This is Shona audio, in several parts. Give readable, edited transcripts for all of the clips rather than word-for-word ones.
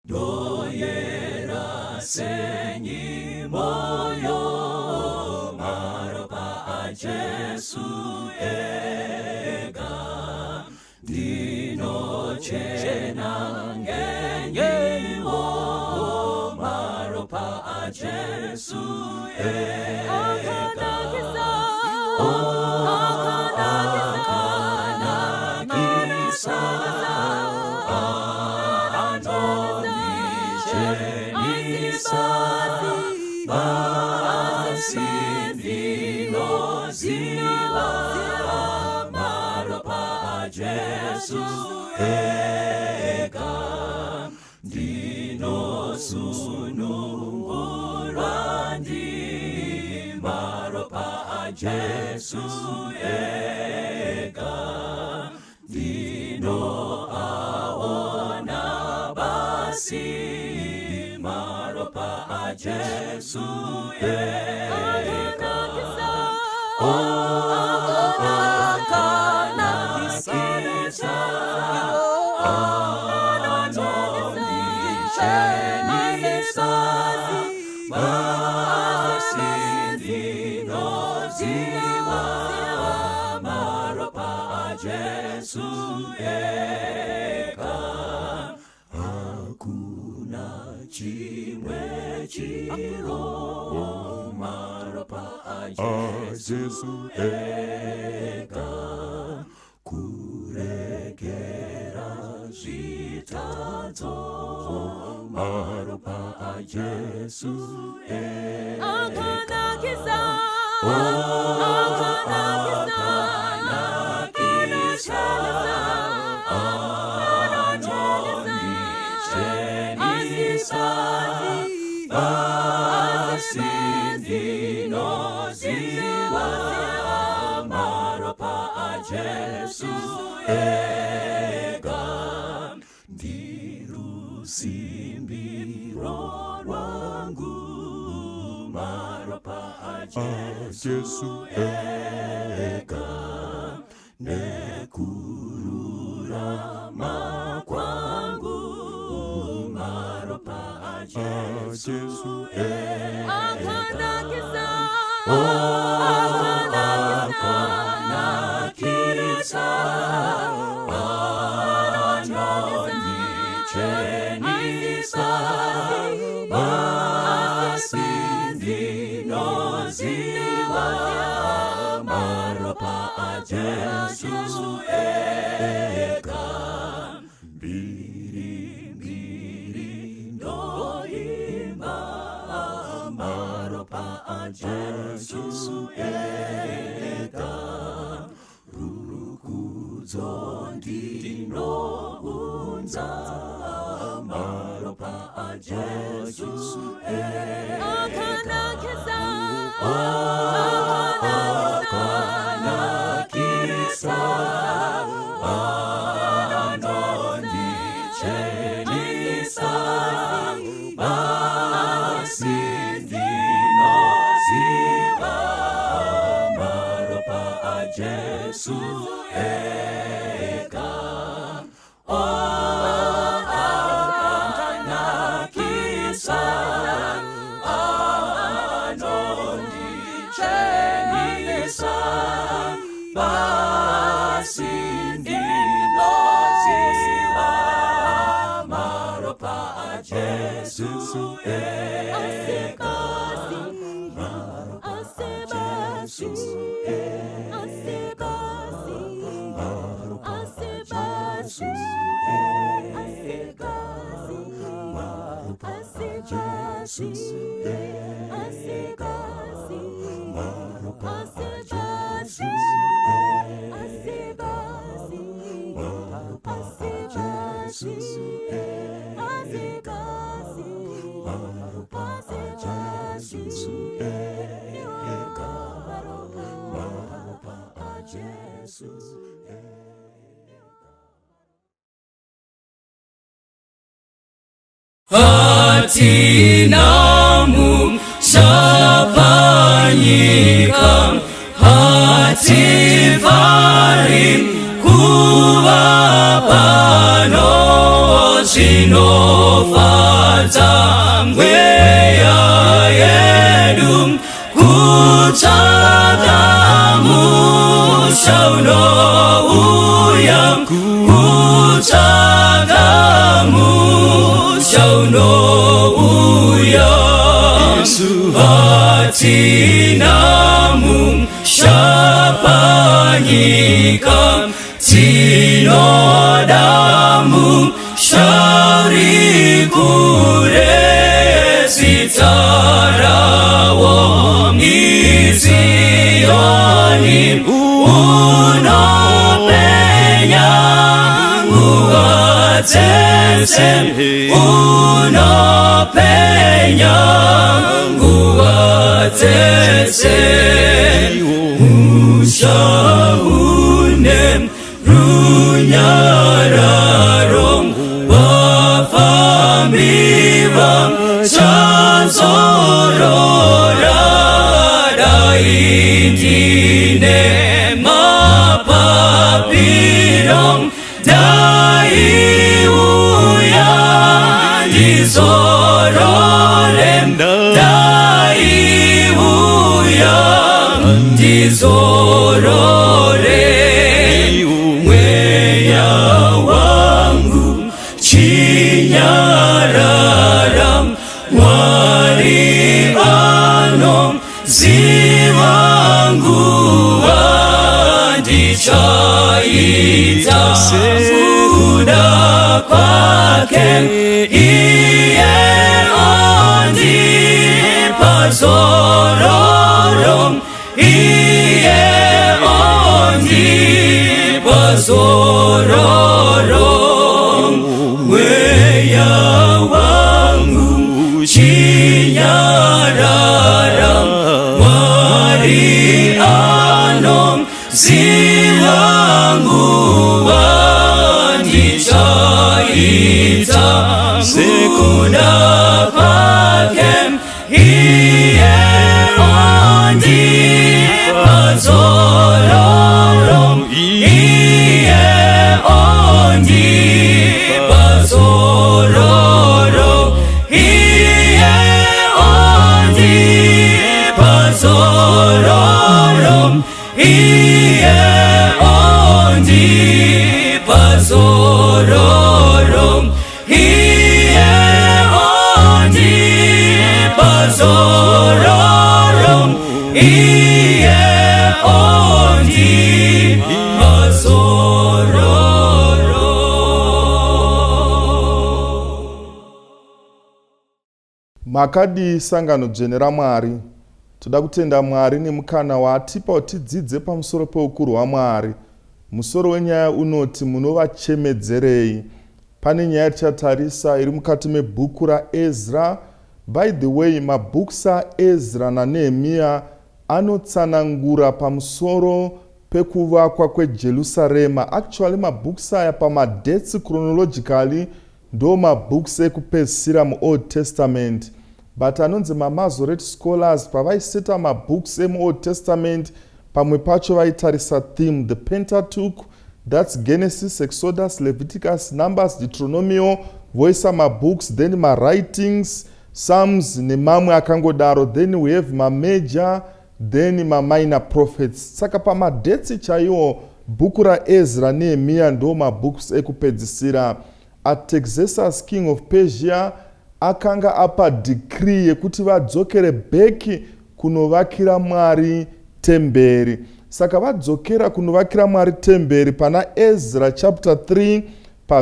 Doyera senyi moyo maropa a Jesu ega dino chena ngenyi wo maropa a Jesu ega Basindino ziwa maropa Jesu ega dino sunungurandi maropa Jesu ega dino aona basi maropa Jesu ega akana kisa anondishenisa basindino ziwa maropa Jesu ega hakuna chimwe chiro maropa Jesu ega kuregera zitazo maropa Jesu ega akana kisa basindino ziwa maropa Jesu ega ndirusimbiro rwangu maropa Jesu ega nekurura makwangu maropa Jesu akana kisa anondichenisa basindino ziwa maropa Jesu ega Jesu ega rukuzondino unza maropa Jesu ega akana kisa anondichenisa basindino ziwa maropa Jesu ega akana kisa anondichenisa basindino ziwa maropa Jesu ega Hatinamu sapanyika hativarim kuwa pano sino inofadza mweya yedu kutsvaka musha unouya kutsvaka musha unouya hatina musha panyika tinoda musha uri kure zitarawo Zioni unopenya nguva dzese unopenya nguva dzese musha une runyararo vafambi vachazorora Daitine mapapiro daiuya dizorore daiuya dizorore mweya wangu chinyarara Mwari ano zivangu vandichaita kuda kwake iye ondipa zororo iye ondipa zororo mweya wangu chinyarara Mwari ano zivangu vandichaita sekuda kwake iye ondipa zororo iye ondipa zororo iye ondipa zororo iye ondipa zororo iye ondipa zororo iye ondipa zororo. Makadi sangano dzvene raMwari, toda kutenda Mwari nemukana waatipa kuti tidzidze pamusoro peukuru hwaMwari. Musoro wenyaya unoti munovachemedzerei. Pane nyaya tichatarisa iri mukati mebhuku raEzra. By the way, mabhuku aEzra naNehemiya anotsanangura pamusoro pekuvakwa kweJerusarema. Actually mabhuku aya pamadethi chronologically ndo mabhuku ekupedzisira muOld Testament. But anonzi maMasoreti scholars pavaiseta mabhuku emuOld Testament pamwe pacho vaitarisa theme the Pentateuch, that's Genesis, Exodus, Leviticus, Numbers, Deuteronomy, voisa mabooks, then writings, Psalms nemamwe akangodaro, then we have major, then minor prophets. Saka pamadethi chaiwo bhuku raEzra Nehemiya ndo mabooks ekupedzisira. Artaxerxes king of Persia akanga apa decree yekuti vadzokere beki kunovakira Mwari temberi. Saka vadzokera kunovakira Mwari temberi pana Ezra chapter 3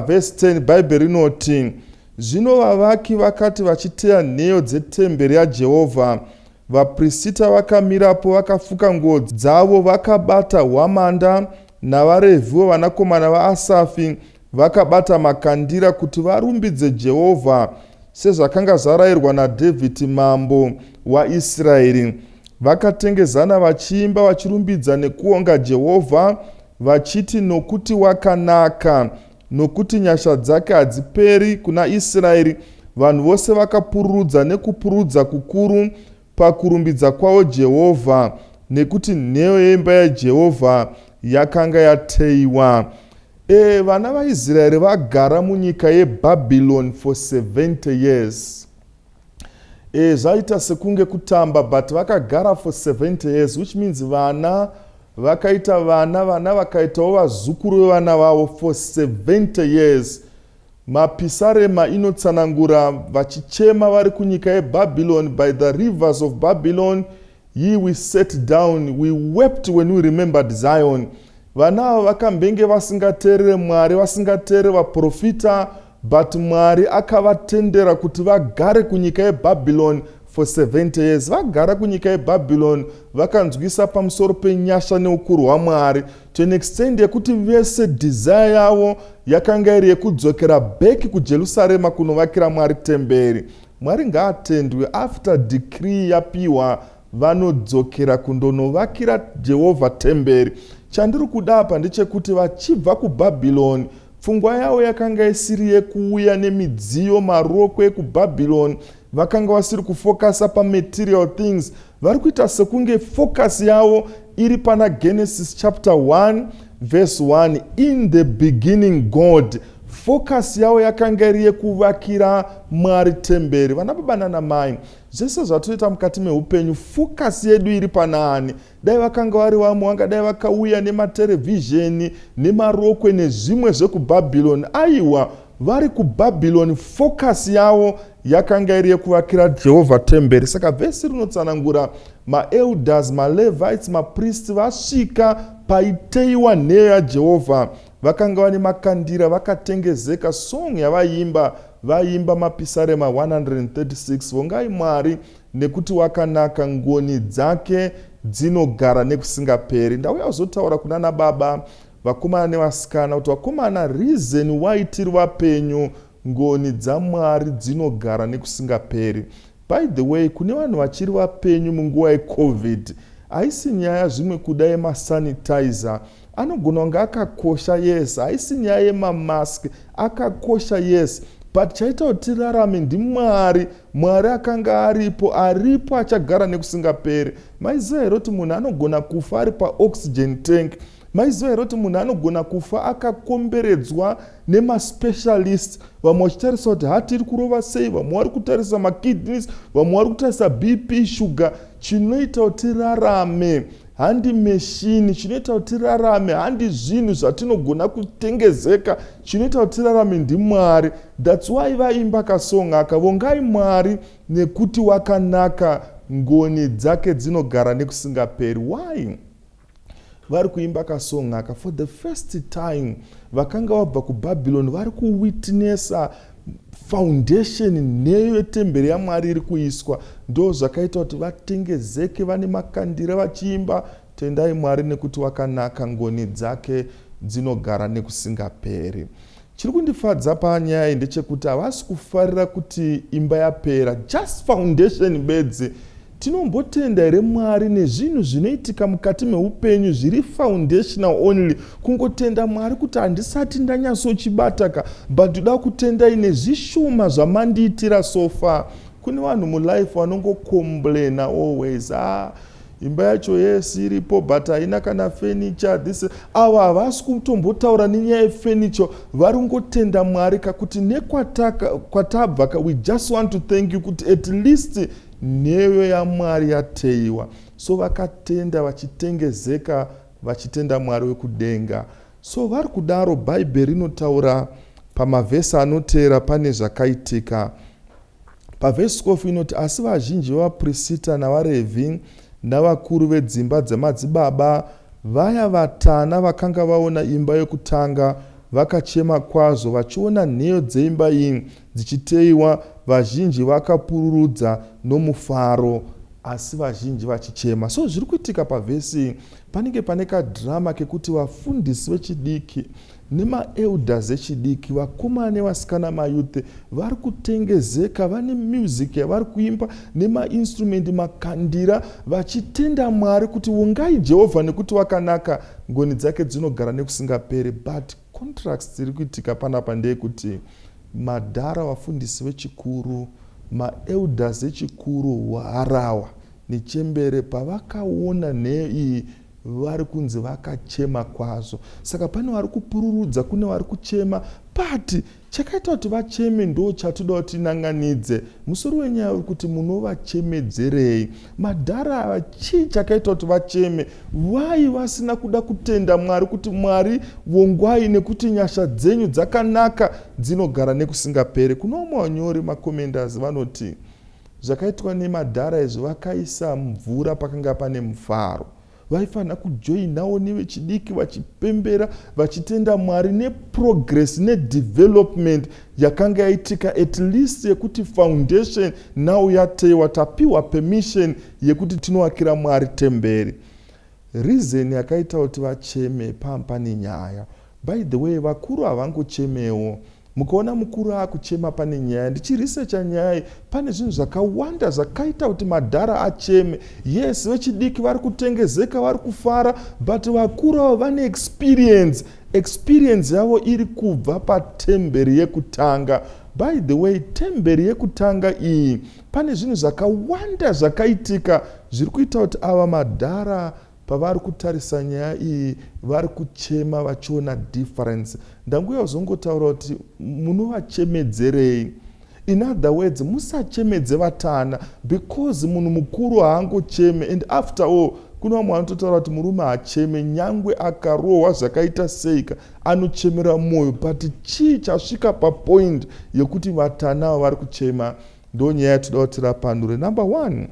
verse 10 Bible rinoti, zvino vavaki vakati vachiteya nheyo dzetemberi yaJehovha, vaprista vakamirapo vakafuka nguo dzavo vakabata hwamanda, navaRevhiwo vanakomana vaAsafi vakabata makandira kuti varumbidze Jehovha sezvakanga zvarayirwa naDhavhidhi mambo waIsraeri. Vakatengezana vachiimba vachirumbidza nekuonga Jehovha vachiti, nokuti wakanaka, nokuti nyasha dzake hadziperi kuna Israeri. Vanhu vose vakapururudza nekupurudza kukuru pakurumbidza kwavo Jehovha, nekuti nheyo yeimba yaJehovha yakanga yateyiwa. Vana vaIsraeri vagara munyika yeBabylon for 70 years. Zvaita sekunge kutamba, but vakagara for 70 years, which means vana vakaita vana vakaitawo vazukuru vevana vavo for 70 years. Mapisarema inotsanangura vachichema vari kunyika yeBabylon, by the rivers of Babylon, ye we sat down, we wept when we remembered Zion. Vana ava vakambenge vasingateerere Mwari, vasingateerere vaprofita, but Mwari akavatendera kuti vagare kunyika yeBabylon for 70 years. Vagara kunyika yeBabylon, vakanzwisa pamusoro penyasha neukuru hwaMwari, to an extent yekuti vese desire yavo yakanga iri yekudzokera back kuJerusarema kunovakira Mwari temberi. Mwari ngaatendwe, after decree yapiwa vanodzokera kundonovakira Jehovha temberi. Chandiri kuda apa ndechekuti vachibva kuBabylon, pfungwa yavo yakanga isiri yekuuya nemidziyo maroko ekuBabylon, vakanga vasiri kufokasa pamaterial things. Vari kuita sekunge focus yavo iri pana Genesis chapter 1 verse 1, in the beginning God. Focus yavo yakanga iri yekuvakira Mwari temberi. Vana baba nana mai, zvese zvatoita mukati meupenyu, focus yedu iri panaani. Dai vakanga vari vamwe vangadai vakauya nematerevhizheni nemarokwe nezvimwe zvekuBabylon. Aiwa, vari kuBabylon, focus yavo yakanga iri yekuvakira Jehovha temberi. Saka vhesi rinotsanangura maelders, maLevites, mapriest vasvika paiteiwa nheyo yaJehovha. Vakanga vane makandira, vakatengezeka. Song vaimba mapisarema 136, vongai Mwari nekuti wakanaka, ngoni dzake dzinogara nekusingaperi. Ndauya kuzotaura kunana baba, vakomana nevasikana, kuti vakomana, reason why tiri vapenyu, ngoni dzaMwari dzinogara nekusingaperi. By the way, kune vanhu vachiri vapenyu munguva yeCovid, haisi nyaya zvimwe kuda yemasanitizer, anogona kunge akakosha, yes. Haisi nyaya yemamask, akakosha, yes. But chaita kuti tirarame ndiMwari. Mwari akanga aripo achagara nekusingaperi. Maiziva here kuti munhu anogona kufa ari paoxygen tank? Maiziva here kuti munhu anogona kufa akakomberedzwa nemaspecialist? Vamwe vachitarisa kuti hati iri kurova sei, vamwe vari kutarisa makidneys, vamwe vari kutarisa BP, sugar. Chinoita kuti tirarame handi meshini, chinoita kuti tirarame handi zvinhu zvatinogona kutengezeka, chinoita kuti tirarame ndiMwari. That's why vaimba kasonga aka, vongai Mwari nekuti wakanaka, ngoni dzake dzinogara nekusingaperi. Why? Vari kuimba kasonga aka, for the first time vakanga vabva kuBabylon, vari kuwitnessa foundation neyo yetemberi yaMwari iri kuiswa. Ndo zvakaita kuti vatengezeke, vane makandira vachiimba, tendai Mwari nekuti wakanaka, ngoni dzake dzinogara nekusingaperi. Chiri kundifadza panyaya ndechekuti havasi kufarira kuti imba yapera, just foundation bedzi. Tinombotenda here Mwari nezvinhu zvinoitika mukati meupenyu zviri foundational only? Kungotenda Mwari kuti handisati ndanyatsochibataka, but ndoda kutendai nezvishoma zvamandiitira so far. Kune vanhu mulife vanongocomplaina always, imba yacho yes iripo but haina kana furniture, this. Ava havasi kutombotaura nenyaya yefurniture, vari kungotenda Mwari kakuti nekwatabva, we just want to thank you kuti at least nheyo yaMwari yateiwa. So vakatenda, vachitengezeka, vachitenda Mwari wekudenga. So vari kudaro, Bhaibheri rinotaura pamavhesi anotera pane zvakaitika. Pavhesi 12 inoti, asi vazhinji vavaprista navaRevhi navakuru vedzimba dzamadzibaba, vaya vatana vakanga vaona imba yokutanga, vakachema kwazvo vachiona nheyo dzeimba iyi dzichiteiwa. Vazhinji vakapururudza nomufaro, asi vazhinji vachichema. So zviri kuitika pavhesi panenge pane kadhirama kekuti vafundisi vechidiki nemaelders echidiki, vakomana nevasikana, mayuth, vari kutengezeka, vane music yavari kuimba nemainstrument, makandira, vachitenda Mwari kuti wongai Jehovha nekuti wakanaka, ngoni dzake dzinogara nekusingaperi. But contracts dziri kuitika panapa ndeyekuti madhara, vafundisi vechikuru, maelders echikuru, harawa nechembere, pavakaona nheyo iyi vari kunzi vakachema kwazvo. Saka pane vari kupururudza, kune vari kuchema, but chakaita kuti vacheme ndo chatoda kuti tinanganidze. Musoro wenyaya uri kuti munovachemedzerei. Madhara ava chii chakaita kuti vacheme? Vai vasina kuda kutenda Mwari kuti Mwari vongwai nekuti nyasha dzenyu dzakanaka dzinogara nekusingaperi. Kuna umwe wanyori makomendazi vanoti zvakaitwa nemadhara izvi vakaisa mvura pakanga pane mufaro. Vaifanira kujoinawo nevechidiki vachipembera vachitenda Mwari neprogress nedevelopment yakanga yaitika, at least yekuti foundation now yatewa, tapiwa permission yekuti tinovakira Mwari temberi. Reason yakaita kuti vacheme pane nyaya. By the way, vakuru havangochemewo. Mukaona mukuru akuchema pane nyaya, ndichiresearcha nyaya, pane zvinhu zvakawanda zvakaita kuti madhara acheme. Yes, vechidiki vari kutengezeka, vari kufara, but vakuru avo vane experience yavo iri kubva patemberi yekutanga. By the way, temberi yekutanga iyi pane zvinhu zvakawanda zvakaitika zviri kuita kuti ava madhara pavari kutarisa nyaya iyi vari kuchema vachiona difference. Ndanguya uzongotaura kuti munovachemedzerei. In other words, musachemedze vatana, because munhu mukuru haangocheme. And after all, kuna vamwe vanototaura kuti murume haacheme nyangwe akarohwa zvakaita seika, anochemera mwoyo. But chii chasvika papoint yekuti vatana ava vari kuchema? Ndo nyaya toda kuti tirapanure. Number one,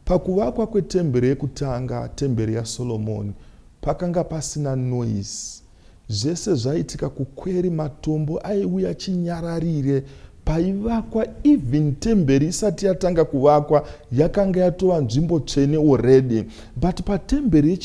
pakuvakwa kwetemberi yekutanga, temberi yaSolomoni, pakanga pasina noise. Zvese zvaitika kukweri, matombo aiuya chinyararire. Paivakwa, even temberi isati yatanga kuvakwa, yakanga yatova nzvimbo tsvene already. But patemberi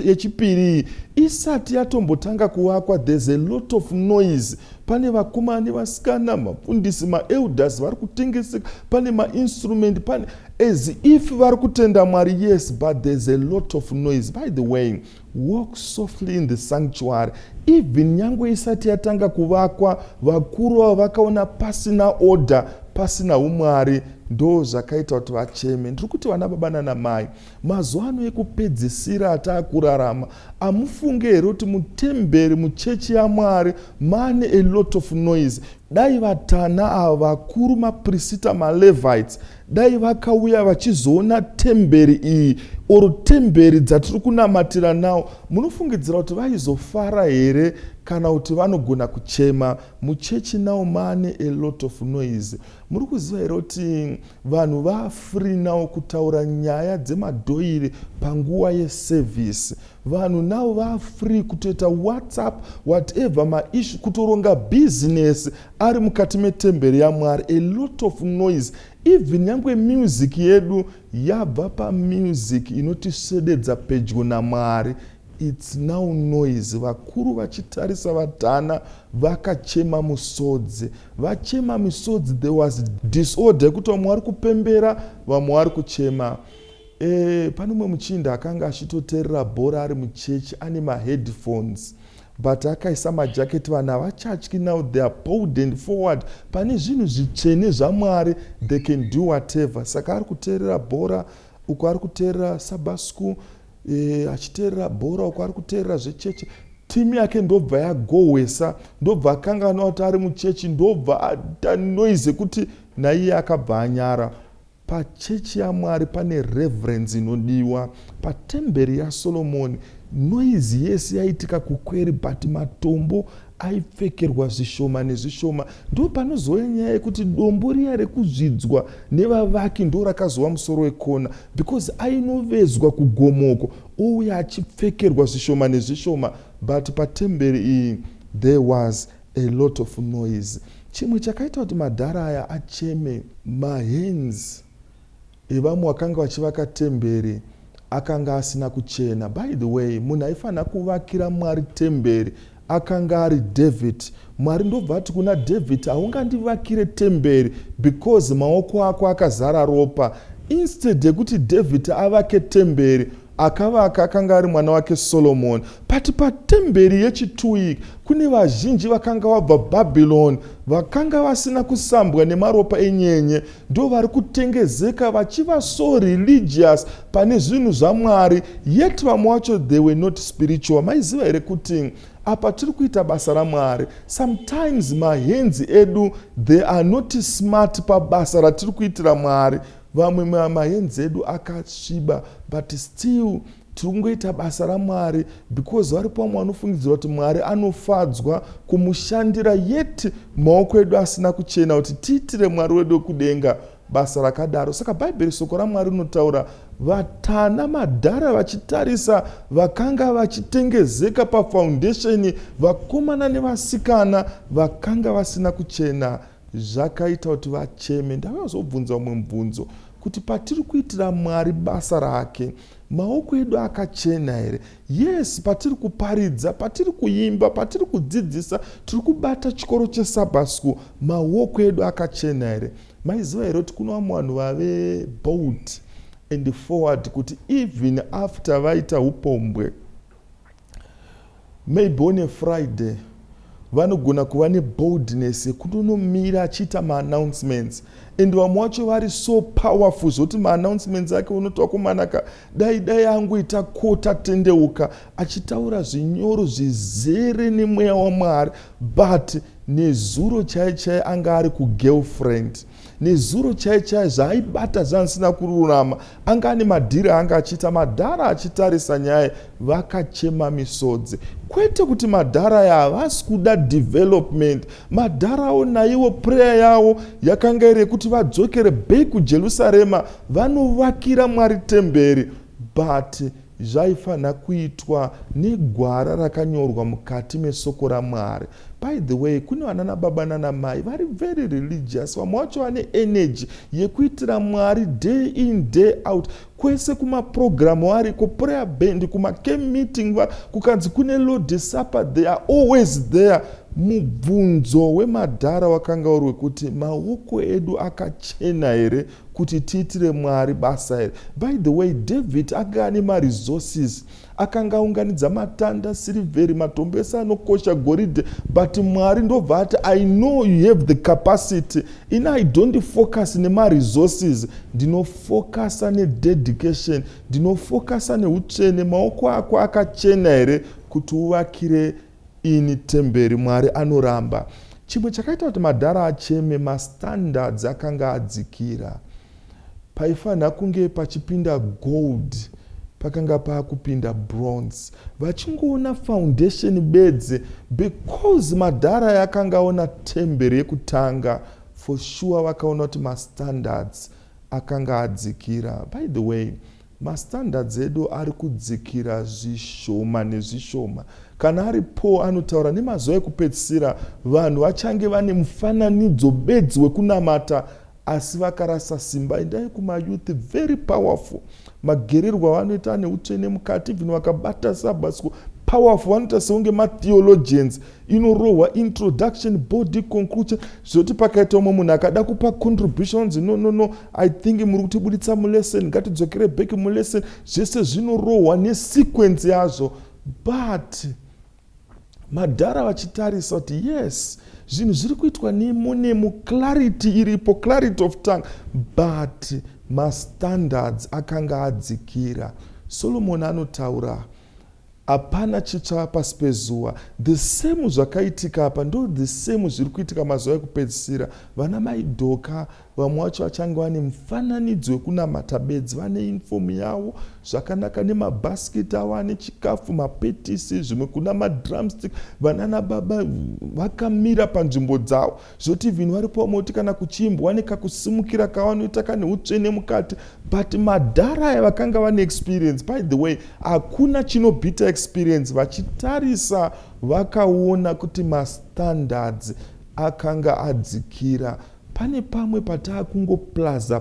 yechipiri isati yatombotanga kuvakwa, there's a lot of noise. Pane vakomana nevasikana, mafundisi, maelders vari kutengeseka, pane mainstrument, pane as if vari kutenda Mwari, yes, but there's a lot of noise. By the way, walk softly in the sanctuary. Even nyangwe isati yatanga kuvakwa, vakuru avo vakaona pasina order, pasina umwari, ndo zvakaita kuti vacheme. Ndiri kuti vana baba nana mai, mazuva ano ekupedzisira ataakurarama, amufunge here kuti mutemberi, muchechi yaMwari mane a lot of noise. Dai vatana ava vakuru, maprista, maLevites, dai vakauya vachizoona temberi iyi oro temberi dzatiri kunamatira nawo, munofungidzira kuti vaizofara here kana kuti vanogona kuchema? Muchechi nawo mane a lot of noise. Muri kuziva here kuti vanhu vafree nawo kutaura nyaya dzemadhoiri panguva yeservice. Vanhu navo vafree kutoita WhatsApp, whatever maissue, kutoronga business ari mukati metemberi yaMwari. A lot of noise. Even nyangwe music yedu yabva pamusic inotiswededza pedyo naMwari. It's now noise. Vakuru vachitarisa vatana vakachema musodzi. Vachema misodzi, there was disorder kuti vamwe vari kupembera, vamwe vari kuchema. Pane umwe muchinda akanga achitoteerera bhora ari muchechi ane maheadphones, but akaisa majaketi. Vanhu havachatyi now, they are bold and forward. Pane zvinhu zvitsvene zvaMwari, they can do whatever. Saka ari kuteerera bhora, uko ari kuteerera Sabbath school, achiteerera bhora uko ari kuteerera zvechechi. Timu yake ndobva yagohwesa, ndobva akangana kuti ari muchechi, ndobva aita noise kuti naiye akabva anyara. Pachechi yaMwari pane reverence inodiwa. Patemberi yaSolomoni noise yese yaitika kukweri, but matombo aipfekerwa zvishoma nezvishoma. Ndo panozouya nyaya yekuti dombo riya rekuzvidzwa nevavaki ndo rakazova musoro wekona, because ainovezwa kugomoko, ouya achipfekerwa zvishoma nezvishoma. But patemberi iyi there was a lot of noise. Chimwe chakaita kuti madhara aya acheme, mahands evamwe vakanga vachivaka temberi akanga asina kuchena. By the way, munhu aifanira kuvakira Mwari temberi akanga ari David. Mwari ndobva ati kuna David, haungandivakire temberi because maoko ako akazara ropa. Instead yekuti David avake temberi, akavaka akanga ari mwana wake Solomoni. Pati patemberi yechi2 kune vazhinji vakanga vabva Babylon vakanga vasina kusambwa nemaropa enyenye, ndo vari kutengezeka vachiva so religious pane zvinhu zvaMwari, yet vamwe vacho they were not spiritual. Maiziva here kuti apa tiri kuita basa raMwari, sometimes mahenzi edu they are not smart pabasa ratiri kuitira Mwari. Vamwe mahenzi edu akasviba, but still tiri kungoita basa raMwari because varipo vamwe vanofungidzira kuti Mwari anofadzwa kumushandira, yet maoko edu asina kuchena kuti tiitire Mwari wedu wekudenga basa rakadaro. Saka Bhaibheri soko raMwari rinotaura vatana madhara vachitarisa vakanga vachitengezeka pafoundation, vakomana nevasikana vakanga vasina kuchena, zvakaita kuti vacheme. Ndavazobvunza umwe mubvunzo kuti patiri kuitira Mwari basa rake, maoko edu akachena here? Yes, patiri kuparidza, patiri kuimba, patiri kudzidzisa, tiri kubata chikoro cheSabbath school, maoko edu akachena here? Maiziva here kuti kuna vamwe vanhu vave bold and forward kuti even after vaita upombwe, maybe on a Friday, vanogona kuva neboldness yekutonomira achiita maannouncements, and vamwe vacho vari so powerful zvokuti maannouncements ake unotaura kumanaka dai angoita kota tendeuka achitaura zvinyoro zvizere nemweya waMwari, but nezuro chaichai anga ari kugirlfriend, nezuro chaichai zvaaibata zvansina kururama, anga ane madhiri anga achiita. Madhara achitarisa nyaya vakachema misodzi, kwete kuti madhara aya havasi kuda development. Madhara avo naivo prayer yavo yakanga iri kuti vadzokere back kuJerusarema vanovakira Mwari temberi, but zvaifanira kuitwa negwara rakanyorwa mukati mesoko raMwari. By the way, kune vana baba nana mai vari very religious, vamwe vacho vane energy yekuitira Mwari day in day out, kwese kumaprogramu variko, prayer band, kumacamp meeting, kukanzi kune Lord Supper, they are always there. Mubvunzo wemadhara wakanga uri wekuti maoko edu akachena here kuti tiitire Mwari basa here? By the way, David anga ane maresources, akanga aunganidza matanda, sirivheri, matombesa anokosha, goridhe, but Mwari ndobva ati I know you have the capacity, I don't focus nemaresources, ndinofocusa nededication, ndinofocusa neutsvene. Maoko ako akachena here kuti uvakire ini temberi? Mwari anoramba. Chimwe chakaita kuti madhara acheme, mastandards akanga adzikira. Paifanira kunge pachipinda gold, pakanga paakupinda bronze. Vachingoona foundation bedzi, because madhara yakanga ona temberi yekutanga, for sure vakaona kuti mastandards akanga adzikira. By the way, mastandards edu ari kudzikira zvishoma nezvishoma. Kana ari Paul anotaura nemazuva ekupedzisira vanhu vachange vane mufananidzo bedzi wekunamata, asi vakarasa simba. Endai kumayouth, very powerful. Magererwa vanoita neutsvene mukati, even vakabata Sabbath school, powerful. Vanoita seunge matheologians, inorohwa introduction, body, conclusion, zvoti pakaita umwe munhu akada kupa contributions, no, I think muri kutibuditsa mulesson, ngatidzokere back mulesson, zvese zvinorohwa nesequence yazvo. But madhara vachitarisa kuti yes, zvinhu zviri kuitwa nemo, clarity iripo, clarity of tongue, but mastandards akanga adzikira. Solomon anotaura hapana chitsva pasi pezuva. The same zvakaitika apa ndo the same zviri kuitika mazuva ekupedzisira. Vana mai Dhoka vamwe vacho vachange vane mufananidzo wekunamata bedzi, vane uniform yavo zvakanaka nemabhasiketi avo ane chikafu, mapetisi, zvimwe kuna madrumstick. Vana nababa vakamira panzvimbo dzavo zvoti vinhu varipo vamoti kana kuchiimbwa nekakusimukira kavanoita kane utsvene mukati. But madhara aya vakanga vane experience. By the way, hakuna chinobhita experience. Vachitarisa vakaona kuti mastandards akanga adzikira. Pane pamwe pataa kungoplaza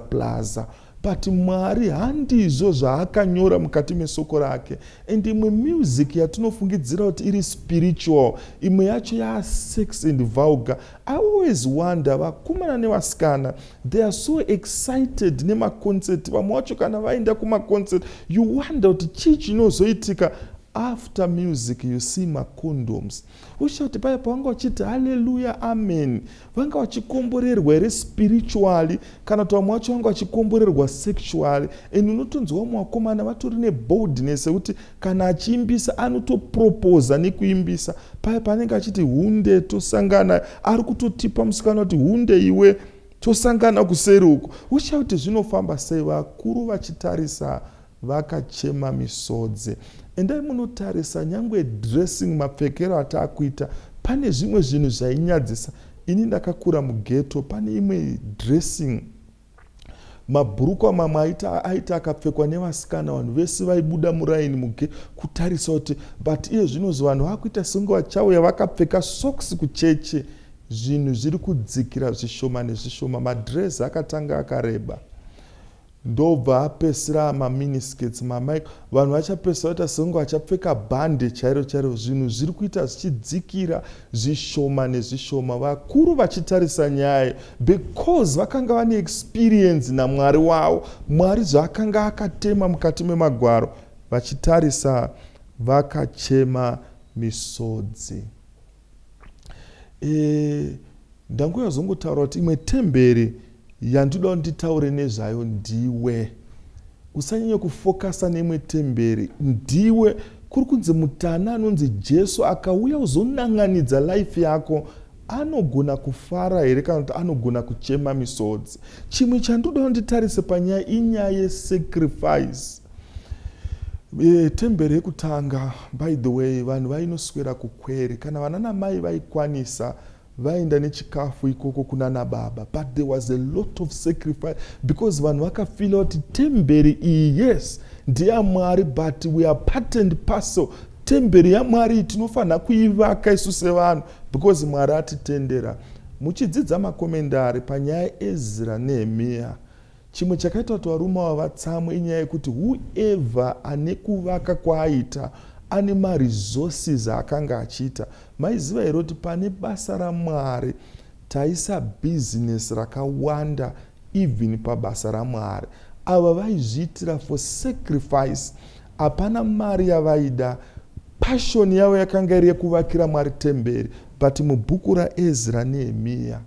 but Mwari handizvo zvaakanyora mukati mesoko rake. And imwe music yatinofungidzira kuti iri spiritual, imwe yacho sex and vulgar. I always wonder, vakomana nevasikana, they are so excited nemaconcert. Vamwe vacho kana vaenda kumaconcert, you wonder kuti chii chinozoitika. After music you see macondoms. Ushati paya pavanga vachiti hallelujah amen, vanga vachikomborerwa here spiritually, kana kuti vamwe vacho vanga vachikomborerwa sexually. And unotonzwa vamwe vakomana vatori neboldness yekuti kana achiimbisa anotoproposa nekuimbisa. Paya panenge achiti hunde tosangana, ari kutotipa musikana kuti hunde iwe tosangana kuseri uko. Uchaiti kuti zvinofamba sei? Vakuru vachitarisa vakachema misodzi. Endai munotarisa nyangwe dressing, mapfekero ataakuita, pane zvimwe zvinhu zvainyadzisa. Ini ndakakura mugeto, pane imwe dressing, mabhurukwa mamwe aita akapfekwa nevasikana, vanhu vese vaibuda muraini kutarisa kuti but iye zvinozi vanhu vakuita senge vachauya vakapfeka socks kucheche. Zvinhu zviri kudzikira zvishoma nezvishoma, madress akatanga akareba. Ndobva apesira maminiskets, mamaiko, vanhu vachapesira kuti senge vachapfeka bhande chairo chairo. Zvinhu zviri kuita zvichidzikira zvishoma nezvishoma, vakuru vachitarisa nyaya, because vakanga vane experience naMwari wavo. Mwari zvaakanga akatema mukati memagwaro, vachitarisa vakachema misodzi. Ndanguya zongotaura kuti imwe temberi yandoda nditaure nezvayo ndiwe. Usanyanye kufokasa neimwe temberi, ndiwe. Kuri kunzi mutana anonzi Jesu akauya uzonanganidza life yako, anogona kufara here kana kuti anogona kuchema misodzi. Chimwe chandoda nditarise panyaya inyaya yesacrifice. Temberi yekutanga, by the way, vanhu vainoswera kukweri, kana vana namai vaikwanisa vaenda nechikafu ikoko kuna nababa, but there was a lot of sacrifice, because vanhu vakafila kuti temberi iyi, yes, ndeyaMwari, but we are part and parcel. Temberi yaMwari tinofanira kuivaka isu sevanhu, because Mwari atitendera. Muchidzidza makomendari panyaya Ezra Nehemiah, chimwe chakaita kuti varume vavatsamwe inyaya yekuti whoever ane kuvaka kwaaita ane maresources akanga achiita. Maiziva here kuti pane basa raMwari taisa business rakawanda even pabasa raMwari. Ava vaizviitira for sacrifice, hapana mari yavaida, passion yavo yakanga iri yekuvakira Mwari temberi. But mubhuku raEzra Nehemiah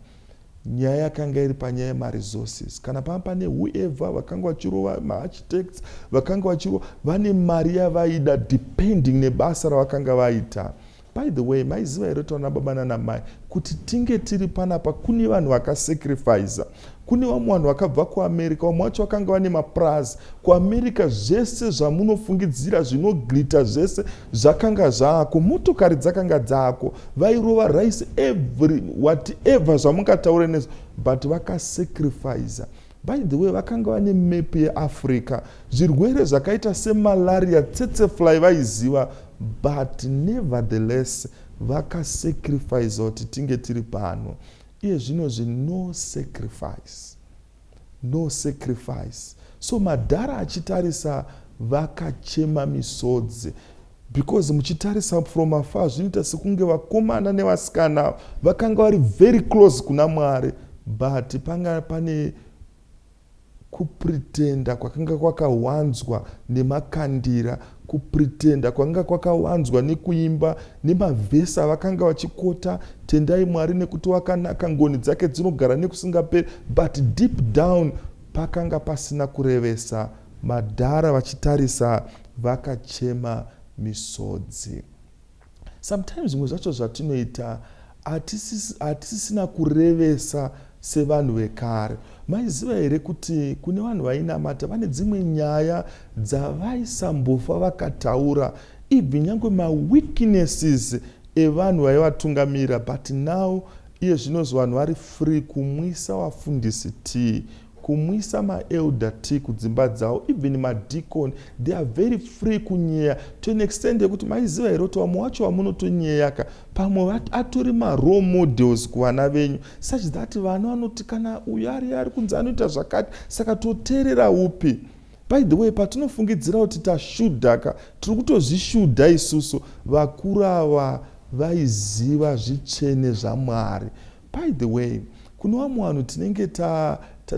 nyaya yakanga iri panyaya yemaresources. Kana pane whoever vakanga vachirova, maarchitects vakanga vachirova, vane mari yavaida depending nebasa ravakanga vaita. By the way, maiziva here kuti vana baba nanamai kuti tinge tiri panapa kune vanhu vakasacrifice. Kune vamwe vanhu vakabva kuAmerica, vamwe vacho vakanga vane maprazi. KuAmerica zvese zvamunofungidzira zvinoglita zvese zvakanga zvako, motokari dzakanga dzako, vairova rice every whatever zvamungataura nezvo, but vakasacrifice. By the way, vakanga vane map yeAfrica, zvirwere zvakaita semalaria, tsetsefly vaiziva, but nevertheless vakasacrifice kuti tinge tiri pano. Iye zvinozvi no sacrifice, no sacrifice. So madhara achitarisa vakachema misodzi, because muchitarisa from afar zvinoita sekunge vakomana nevasikana vakanga vari very close kuna Mwari, but panga pane kupretenda kwakanga kwakawanzwa nemakandira, kupretenda kwanga kwakawanzwa nekuimba nemavhesi avakanga vachikota, tendai Mwari nekuti wakanaka, ngoni dzake dzinogara nekusingaperi, but deep down pakanga pasina kurevesa. Madhara vachitarisa vakachema misodzi. Sometimes zvimwe zvacho zvatinoita hatisisina kurevesa sevanhu vekare. Maiziva here kuti kune vanhu vainamata vane dzimwe nyaya dzavaisambofa vakataura, even nyangwe maweaknesses evanhu vaivatungamira, but now iye zvinozvi vanhu vari free kumwisa vafundisi tea, kumuisa maelder t kudzimba dzavo, even madicon, they are very free kunyeya to an extent yekuti maiziva here kuti vamwe wacho vamunotonyeyaka pamwe atori marole models kuvana venyu, such that vana vanoti kana uyu ari kunze anoita zvakati, saka toteerera upi. By the way, patinofungidzira kuti tashudhaka, tiri kutozvishudha isusu. Vakuru ava vaiziva zvitsvene zvaMwari. By the way, kuno vamwe vanhu tinenge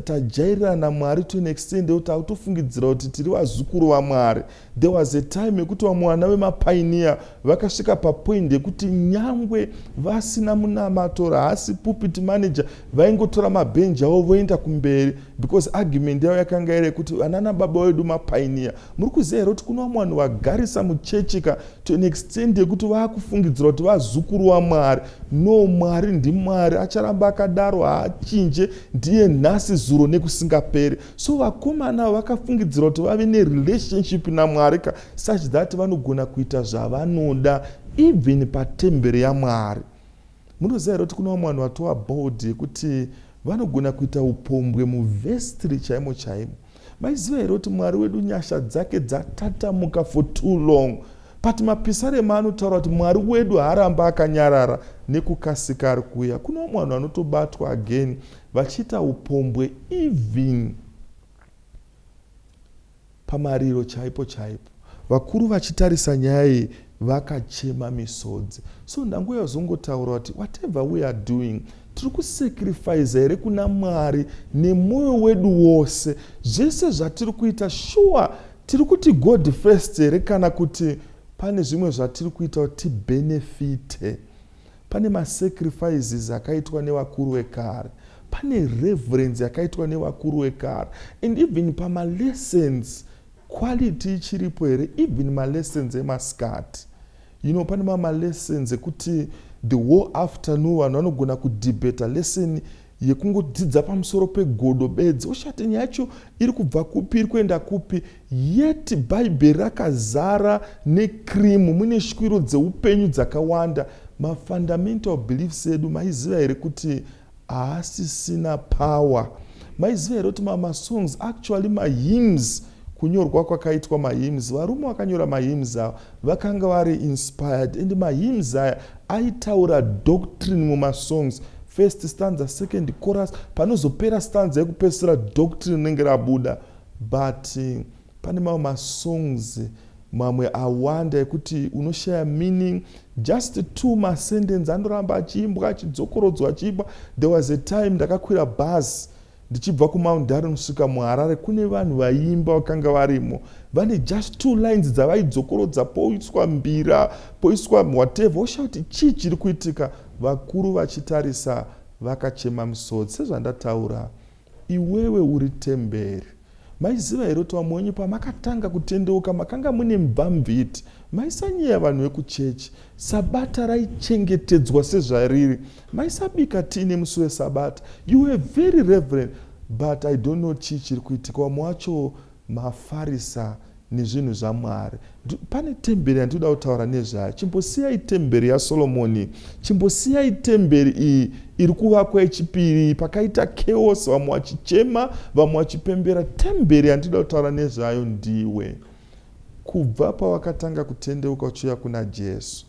tajairana naMwari to an extent yekuti takutofungidzira kuti tiri vazukuru vaMwari. There was a time yekuti vamwe vana vemapioneer vakasvika papoint yekuti nyangwe vasina munamato, haasi pulpit manager, vaingotora mabhenji avo voenda kumberi, because argument yavo yakanga iri kuti vana nababa vedu mapioneer. Muri kuziva here kuti kuno vamwe vanhu vagarisa muchechika to an extent yekuti vakufungidzira kuti vazukuru vaMwari. No, Mwari ndiMwari, acharamba akadaro, haachinje, ndiye nhasi zuro nekusingaperi. So vakomana vakafungidzira kuti vave nerelationship naMwari such that vanogona kuita zvavanoda even patemberi yaMwari. Munoziva here kuti kuna vamwe vanhu vatova bold yekuti vanogona kuita upombwe muvhestri chaimo chaimo. Maiziva here kuti Mwari wedu nyasha dzake dzatatamuka for too long, but mapisarema anotaura kuti Mwari wedu haaramba akanyarara, nekukasika ari kuuya. Kuna vamwe vanhu vanotobatwa again vachiita upombwe even pamariro chaipo chaipo. Vakuru vachitarisa nyaya iyi vakachema misodzi. So ndangu yazongotaura kuti whatever we are doing, tiri kusacrifice here kuna Mwari nemwoyo wedu wose. Zvese zvatiri kuita, sure tiri kuti God first here, kana kuti pane zvimwe zvatiri kuita kuti benefite. Pane masacrifices akaitwa nevakuru vekare, pane reverence yakaitwa nevakuru vekare, and even pamalessons quality ichiripo here, even malessons emasikati. Pane malessons ekuti the whole afternoon vanhu vanogona kudebata lesson yekungodzidza pamusoro pegodo bedzi, oshati nyaya yacho iri kubva kupi iri kuenda kupi, yet bhaibheri rakazara nekrimu, mune shwiro dzeupenyu dzakawanda. Mafundamental beliefs edu maiziva here kuti haasisina power. Maiziva here kuti masongs, actually mahymns, kunyorwa kwakaitwa mahymns, varume vakanyora mahymns avo vakanga vari inspired, and mahymns aya aitaura doctrine mumasongs. First stanza, second chorus, panozopera stanza yekupedzisira doctrine inenge rabuda. But pane mamwe masongs mamwe awanda ekuti unoshaya meaning, just 2 masentence anoramba achiimbwa achidzokorodzwa achiimbwa. There was a time ndakakwira bus ndichibva kuMaundari kusvika muHarare, kune vanhu vaimba vakanga varimo, vane just 2 lines dzavaidzokorodza, poiswa mbira, poiswa whatever. Oshauti chii chiri kuitika? Vakuru vachitarisa vakachema misodzi. Sezvandataura, iwewe uri temberi. Maiziva here kuti vamwe wenyu pamakatanga kutendeuka makanga mune mbamviti, maisanyaya vanhu vekuchechi, sabata raichengetedzwa sezvariri, maisabika tini musi wesabata. You were very reverent, but I don't know chii chiri kuitika. Vamwe wacho mafarisa nezvinhu zvaMwari. Pane temberi yandinoda kutaura nezvayo. Chimbosiyai temberi yaSolomoni, chimbosiyai temberi iyi iri kuvakwa yechipiri, pakaita chaos, vamwe vachichema, vamwe vachipembera. Temberi yandinoda kutaura nezvayo ndiwe. Kubva pawakatanga kutendeuka uchiuya kuna Jesu,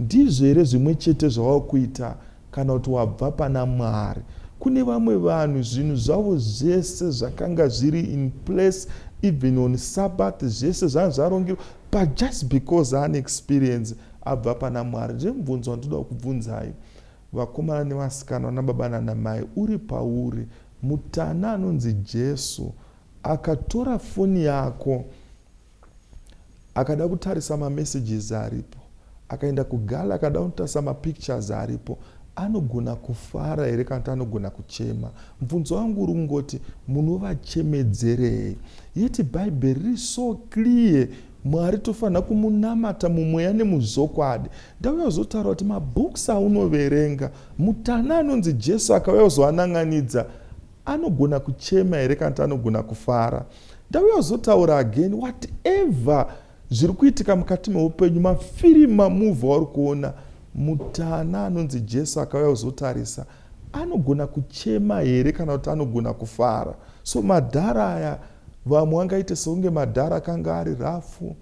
ndizvo here zvimwe chete zvawaukuita kana kuti wabva pana Mwari. Kune vamwe vanhu zvinhu zvavo zvese zvakanga zviri in place, even on Sabbath, zvese zvanga zvarongerwa, but just because ane experience abva pana Mwari. Ndimubvunzo wandinoda kubvunzai, vakomana nevasikana, vana baba nana mai, uri pauri, mutana anonzi Jesu akatora foni yako akada kutarisa mamessages aripo, akaenda kugala akada kutarisa mapictures aripo, anogona kufara here kana kuti anogona kuchema? Mubvunzo wangu uri kungoti munovachemedzerei? Yeti bhaibheri riri so clear, Mwari tofanira kumunamata mumweya nemuzvokwadi. Ndauya kuzotaura kuti mabooks aunoverenga, mutana anonzi Jesu akauya kuzoananganidza, anogona kuchema here kana kuti anogona kufara? Ndauya kuzotaura again, whatever zviri kuitika mukati meupenyu, mafirimu, mamuvha uri kuona, mutana anonzi Jesu akauya kuzotarisa, anogona kuchema here kana kuti anogona kufara. So madhara aya vamwe vangaite seunge madhara akanga ari rafu,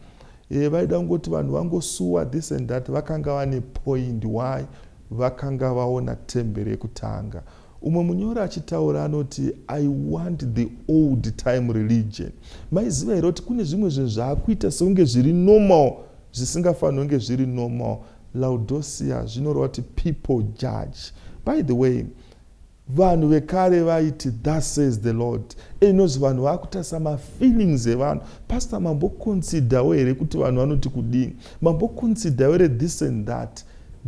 vaida kungoti vanhu vangosuwa this and that, vakanga vane point why vakanga vaona temberi yekutanga. Umwe munyori achitaura anoti I want the old time religion. Maiziva here kuti kune zvimwe zvinhu zvaakuita seunge zviri normal zvisingafaniri kunge zviri normal. Laodicea zvinoreva kuti people judge. By the way, vanhu vekare vaiti thus says the Lord. Inozi vanhu vakutarisa mafeelings evanhu. Pastor, mamboconsiderawo here kuti vanhu vanoti kudini? Mamboconsiderawo here this and that.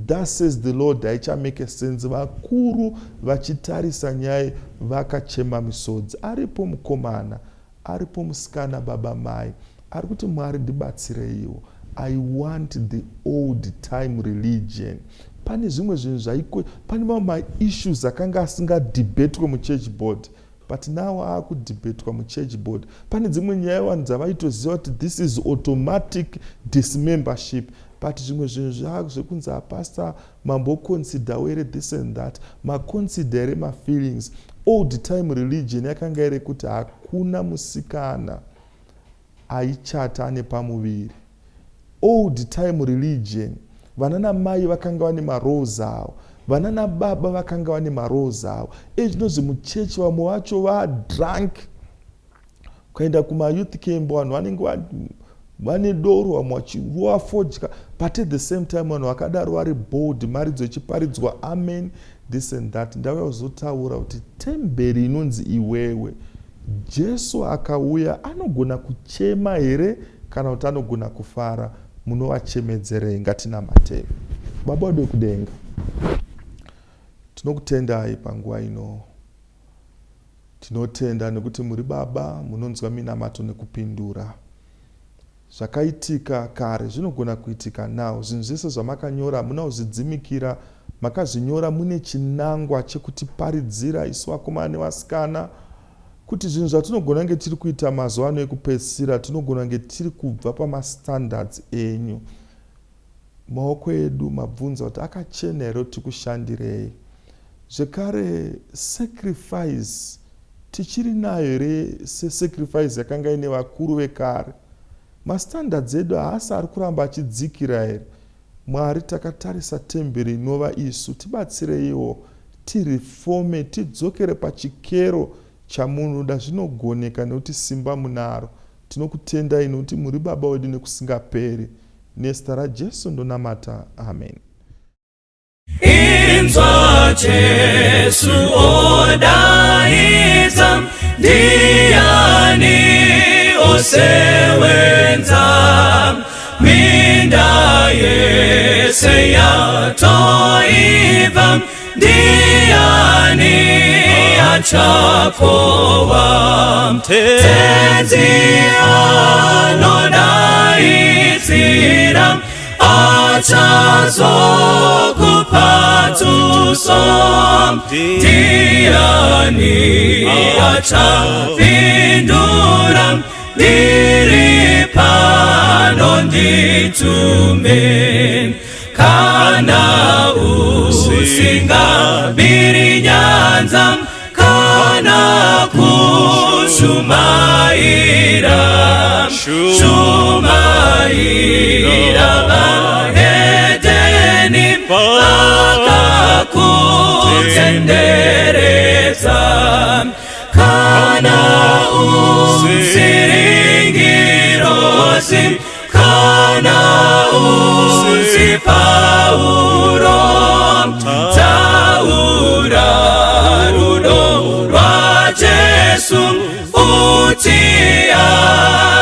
Thus says the Lord haichamake sense. Vakuru vachitarisa nyaya vakachema misodzi. Aripo mukomana, aripo musikana, baba mai, ari kuti Mwari ndibatsireiwo. I want the old time religion. Pane zvimwe zvinhu zvaiko, pane mamwe issues akanga asingadebetwe muchurch board, but now akudebetwa muchurch board. Pane dzimwe nyaya vanhu dzavaitoziva kuti this is automatic dismembership, but zvimwe zvinhu zvavo zvekunzi apastor mamboconsiderawo here this and that, maconsidere mafeelings. Old time religion yakanga iri kuti hakuna musikana aichata ane pamuviri. Old time religion, vana namai vakanga vane maroles avo, vana nababa vakanga vane maroles avo. Zvinozi muchechi vamwe vacho vadrunk, kuenda kumayouth camp vanhu vanenge vane doro, vamwe vachirova fodya, but at the same time vanhu vakadaro vari bold, maridzo ichiparidzwa amen this and that. Ndauya kuzotaura kuti temberi inonzi iwewe, Jesu akauya anogona kuchema here kana kuti anogona kufara. Munovachemedzerei, ngatinamatei. Baba wedu wekudenga, tinokutendai panguva ino. Tinotenda nekuti muri Baba munonzwa minamato nekupindura. Zvakaitika kare zvinogona kuitika now. Zvinhu zvese zvamakanyora muna kuzvidzimikira, makazvinyora mune chinangwa chekutiparidzira isu vakomana nevasikana, kuti zvinhu zvatinogona kunge tiri kuita mazuva ano ekupedzisira tinogona kunge tiri kubva pamastandards enyu. Maoko edu mabvunza kuti akachena here kuti tikushandirei. Zvekare sacrifice tichiri nayo here sesacrifice yakanga ine vakuru vekare. Mastandards edu haasi ari kuramba achidzikira here. Mwari, takatarisa temberi inova isu, tibatsireiwo tirifome, tidzokere pachikero chamunoda. Zvinogoneka nekuti simba munaro. Tinokutendai nekuti muri Baba wedu nekusingaperi. Nezita raJesu ndonamata, amen. Inzwa Jesu odaidza, ndiani osewenza, minda yese yatoiva, ndiani achakowa. Tenzi anodaidzira, achazokupa tuso. Ndiani achapindura, ndiri pano nditume. Kana usingabiri nyanza, kana kushumaira, shumaira vahedeni vakakutendereza. Kana usiringirosi, kana usi Paulo, taura rudo rwa Jesu, uti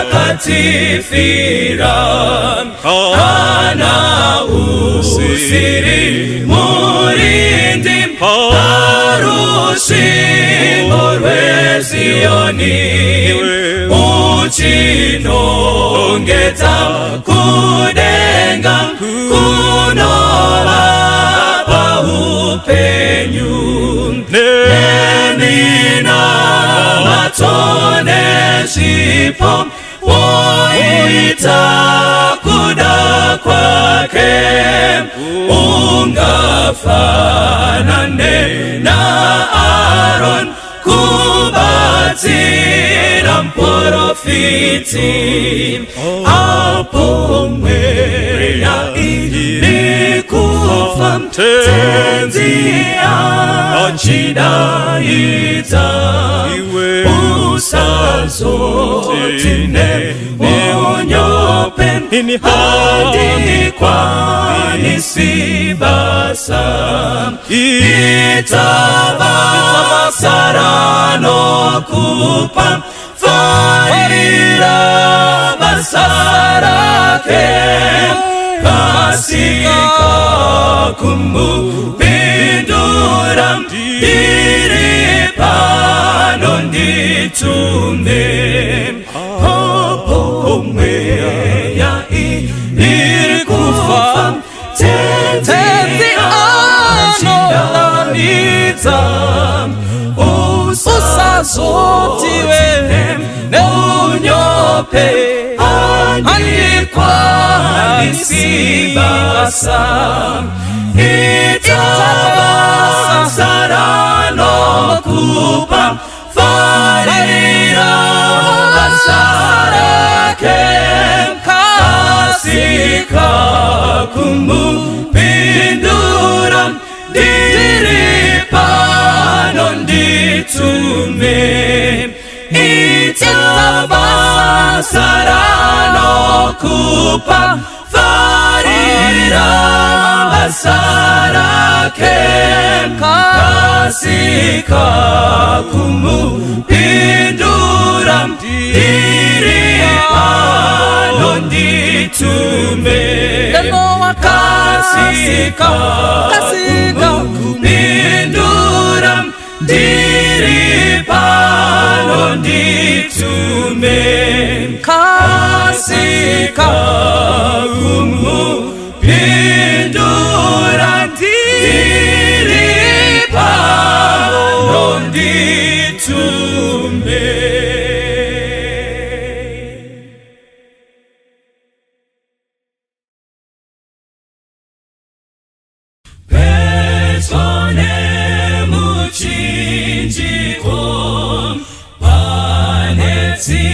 akatifira. Kana usiri murindi, parushingo rweZioni, uchinongedza kudenga, kunova paupenyu. Nemina matone zvipo, woita kuda kwake, unga afanane na Aaron kubatsira mprofiti hapo mweya ili kufa tenzi achidaita usazotine unyope hadi kwa nisibasa itabasarano kupa farira basarake kasika kumbinduram diripano nditume hopo mweya ilikufa tenzi anolanita usazotiwe neunyope andikwa nisibasa itabasarano kupa farira basarake kasika kumbindura diripano nditume itabasarano kupa farira basarake kasika kumbindura diripano nditume kasika kumbindura diripano nditume kasika kumbindura diripano nditume. Petone muchinjiko paneti